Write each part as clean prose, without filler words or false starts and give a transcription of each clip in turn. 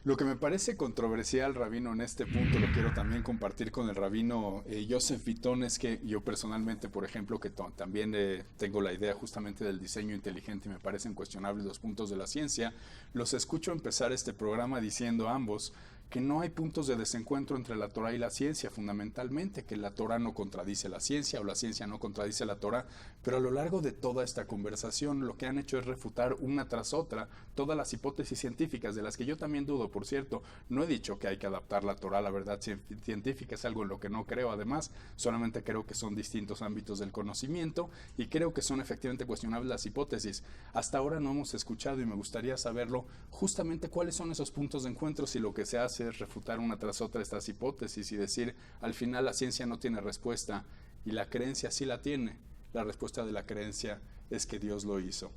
Lo que me parece controversial, rabino, en este punto, lo quiero también compartir con el rabino Joseph Vitón, es que yo personalmente, por ejemplo, que también tengo la idea justamente del diseño inteligente y me parecen cuestionables los puntos de la ciencia, los escucho empezar este programa diciendo ambos que no hay puntos de desencuentro entre la Torah y la ciencia, fundamentalmente, que la Torah no contradice la ciencia o la ciencia no contradice la Torah, pero a lo largo de toda esta conversación lo que han hecho es refutar una tras otra todas las hipótesis científicas, de las que yo también dudo, por cierto. No he dicho que hay que adaptar la Torah a la verdad científica, es algo en lo que no creo, además, solamente creo que son distintos ámbitos del conocimiento y creo que son efectivamente cuestionables las hipótesis. Hasta ahora no hemos escuchado y me gustaría saberlo justamente cuáles son esos puntos de encuentro, si lo que se hace es refutar una tras otra estas hipótesis y decir, al final la ciencia no tiene respuesta y la creencia sí la tiene. La respuesta de la creencia es que Dios lo hizo.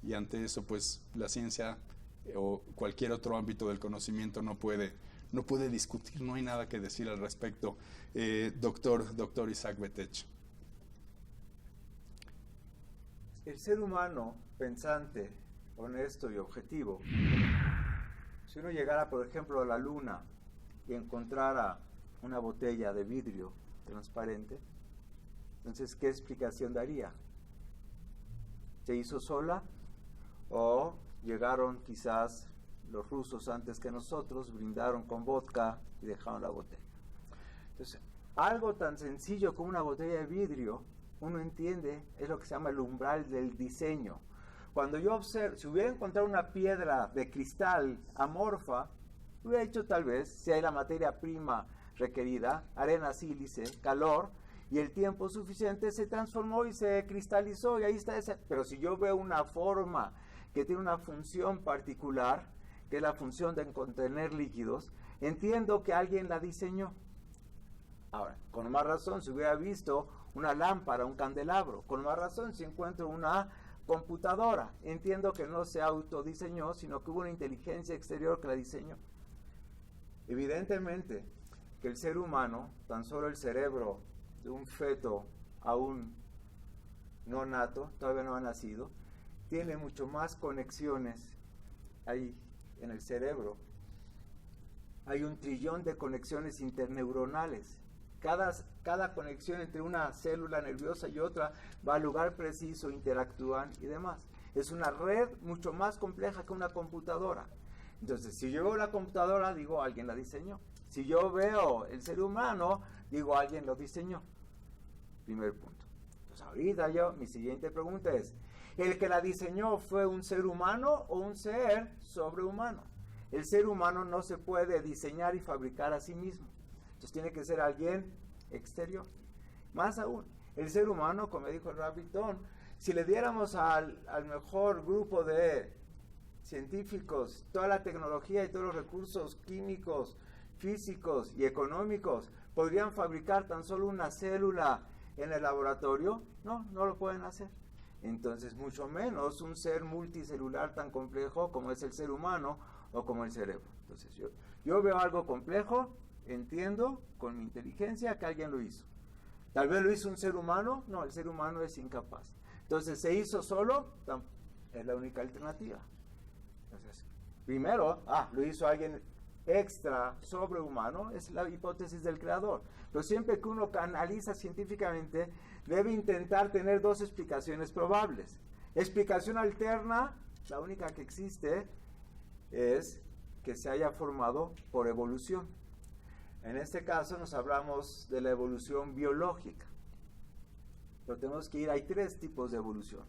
Y ante eso, pues, la ciencia o cualquier otro ámbito del conocimiento no puede discutir, no hay nada que decir al respecto. Doctor Isaac Betech. El ser humano pensante, honesto y objetivo, si uno llegara, por ejemplo, a la luna y encontrara una botella de vidrio transparente, entonces, ¿qué explicación daría? ¿Se hizo sola? ¿O llegaron quizás los rusos antes que nosotros, brindaron con vodka y dejaron la botella? Entonces, algo tan sencillo como una botella de vidrio, uno entiende, es lo que se llama el umbral del diseño. Cuando yo observo, si hubiera encontrado una piedra de cristal amorfa, hubiera hecho tal vez, si hay la materia prima requerida, arena, sílice, calor, y el tiempo suficiente se transformó y se cristalizó, y ahí está ese. Pero si yo veo una forma que tiene una función particular, que es la función de contener líquidos, entiendo que alguien la diseñó. Ahora, con más razón, si hubiera visto una lámpara, un candelabro, con más razón, si encuentro una computadora, entiendo que no se autodiseñó, sino que hubo una inteligencia exterior que la diseñó. Evidentemente que el ser humano, tan solo el cerebro de un feto aún no nato, todavía no ha nacido, tiene mucho más conexiones ahí en el cerebro. Hay 1 trillón de conexiones interneuronales. Cada conexión entre una célula nerviosa y otra va al lugar preciso, interactúan y demás. Es una red mucho más compleja que una computadora. Entonces, si yo veo la computadora, digo, alguien la diseñó. Si yo veo el ser humano, digo, alguien lo diseñó. Primer punto. Entonces, ahorita mi siguiente pregunta es, ¿el que la diseñó fue un ser humano o un ser sobrehumano? El ser humano no se puede diseñar y fabricar a sí mismo. Entonces tiene que ser alguien exterior. Más aún, el ser humano, como dijo el Rabbi Vitón, si le diéramos al mejor grupo de científicos toda la tecnología y todos los recursos químicos, físicos y económicos, ¿podrían fabricar tan solo una célula en el laboratorio? No lo pueden hacer. Entonces, mucho menos un ser multicelular tan complejo como es el ser humano o como el cerebro. Entonces, yo veo algo complejo, entiendo con mi inteligencia que alguien lo hizo. Tal vez lo hizo un ser humano, no, el ser humano es incapaz. Entonces, ¿se hizo solo? Es la única alternativa. Entonces, primero, lo hizo alguien extra sobrehumano, es la hipótesis del creador. Pero siempre que uno analiza científicamente, debe intentar tener 2 explicaciones probables. Explicación alterna, la única que existe, es que se haya formado por evolución. En este caso nos hablamos de la evolución biológica. Pero tenemos que hay 3 tipos de evolución.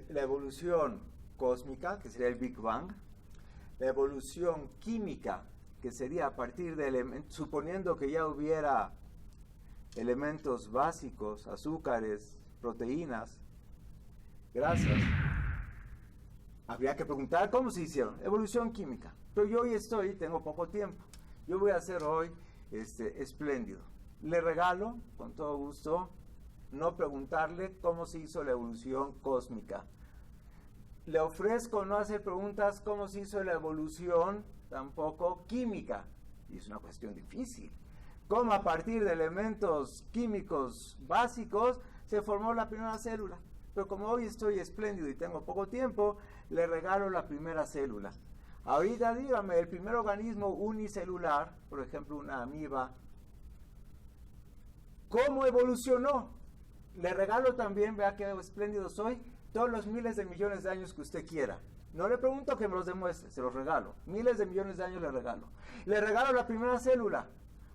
La evolución cósmica, que sería el Big Bang. La evolución química, que sería a partir de elementos, suponiendo que ya hubiera elementos básicos, azúcares, proteínas, grasas. Habría que preguntar cómo se hicieron. Evolución química. Pero yo hoy tengo poco tiempo. Yo voy a hacer hoy espléndido. Le regalo, con todo gusto, no preguntarle cómo se hizo la evolución cósmica. Le ofrezco no hacer preguntas cómo se hizo la evolución, tampoco química. Y es una cuestión difícil. Cómo a partir de elementos químicos básicos se formó la primera célula. Pero como hoy estoy espléndido y tengo poco tiempo, le regalo la primera célula. Ahorita dígame, el primer organismo unicelular, por ejemplo una amiba, ¿cómo evolucionó? Le regalo también, vea qué espléndido soy, todos los miles de millones de años que usted quiera. No le pregunto que me los demuestre, se los regalo. Miles de millones de años le regalo. Le regalo la primera célula.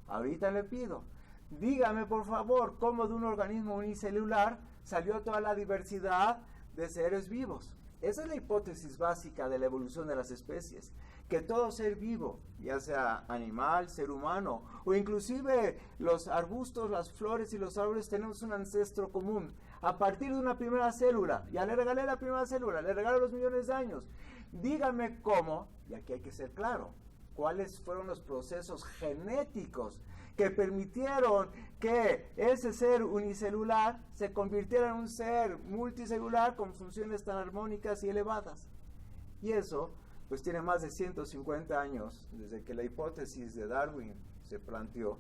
Ahorita le pido, dígame por favor, cómo de un organismo unicelular salió toda la diversidad de seres vivos. Esa es la hipótesis básica de la evolución de las especies, que todo ser vivo, ya sea animal, ser humano, o inclusive los arbustos, las flores y los árboles, tenemos un ancestro común. A partir de una primera célula, ya le regalé la primera célula, le regalo los millones de años. Dígame cómo, y aquí hay que ser claro, cuáles fueron los procesos genéticos que permitieron que ese ser unicelular se convirtiera en un ser multicelular con funciones tan armónicas y elevadas. Y eso, pues tiene más de 150 años desde que la hipótesis de Darwin se planteó.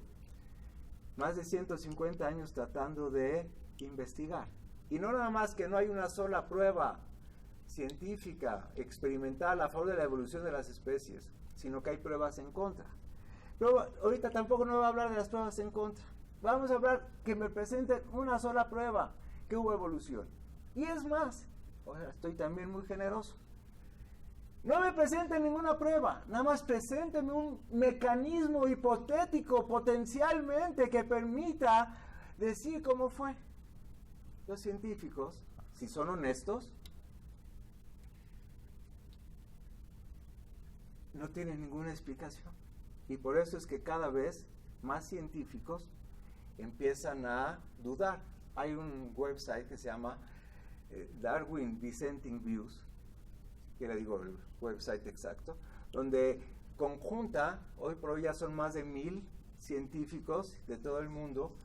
Más de 150 años tratando de investigar. Y no nada más que no hay una sola prueba científica, experimental a favor de la evolución de las especies, sino que hay pruebas en contra. Pero ahorita tampoco no voy a hablar de las pruebas en contra. Vamos a hablar que me presenten una sola prueba que hubo evolución. Y es más, estoy también muy generoso. No me presenten ninguna prueba, nada más preséntenme un mecanismo hipotético potencialmente que permita decir cómo fue. Los científicos, si son honestos, no tienen ninguna explicación. Y por eso es que cada vez más científicos empiezan a dudar. Hay un website que se llama Darwin Dissenting Views, que le digo el website exacto, donde conjunta, hoy por hoy ya son más de 1000 científicos de todo el mundo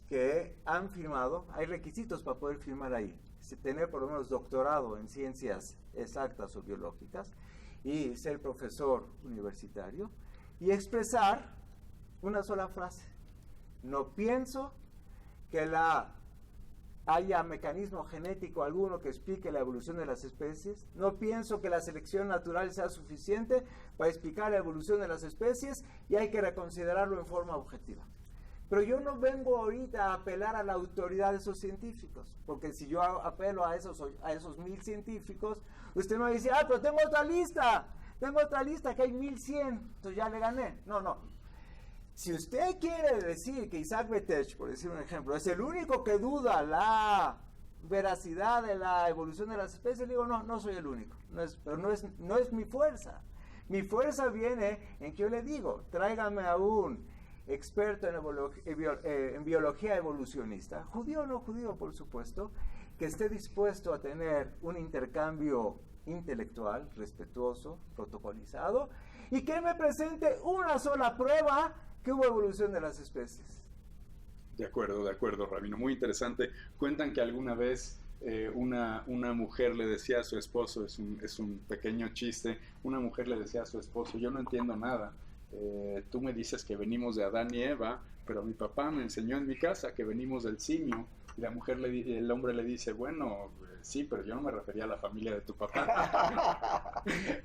que han firmado. Hay requisitos para poder firmar ahí, tener por lo menos doctorado en ciencias exactas o biológicas y ser profesor universitario y expresar una sola frase: no pienso que haya mecanismo genético alguno que explique la evolución de las especies, no pienso que la selección natural sea suficiente para explicar la evolución de las especies y hay que reconsiderarlo en forma objetiva. Pero yo no vengo ahorita a apelar a la autoridad de esos científicos, porque si yo apelo a esos 1000 científicos, usted me va a decir, pero tengo otra lista que hay 1100, entonces ya le gané. No. Si usted quiere decir que Isaac Betech, por decir un ejemplo, es el único que duda la veracidad de la evolución de las especies, le digo, no soy el único, pero no es mi fuerza. Mi fuerza viene en que yo le digo, tráigame a un experto en biología evolucionista, judío o no judío, por supuesto, que esté dispuesto a tener un intercambio intelectual, respetuoso, protocolizado, y que me presente una sola prueba que hubo evolución de las especies. De acuerdo, Rabino, muy interesante. Cuentan que alguna vez una mujer le decía a su esposo, es un pequeño chiste, una mujer le decía a su esposo, yo no entiendo nada. Tú me dices que venimos de Adán y Eva, pero mi papá me enseñó en mi casa que venimos del simio. Y el hombre le dice, bueno, sí, pero yo no me refería a la familia de tu papá.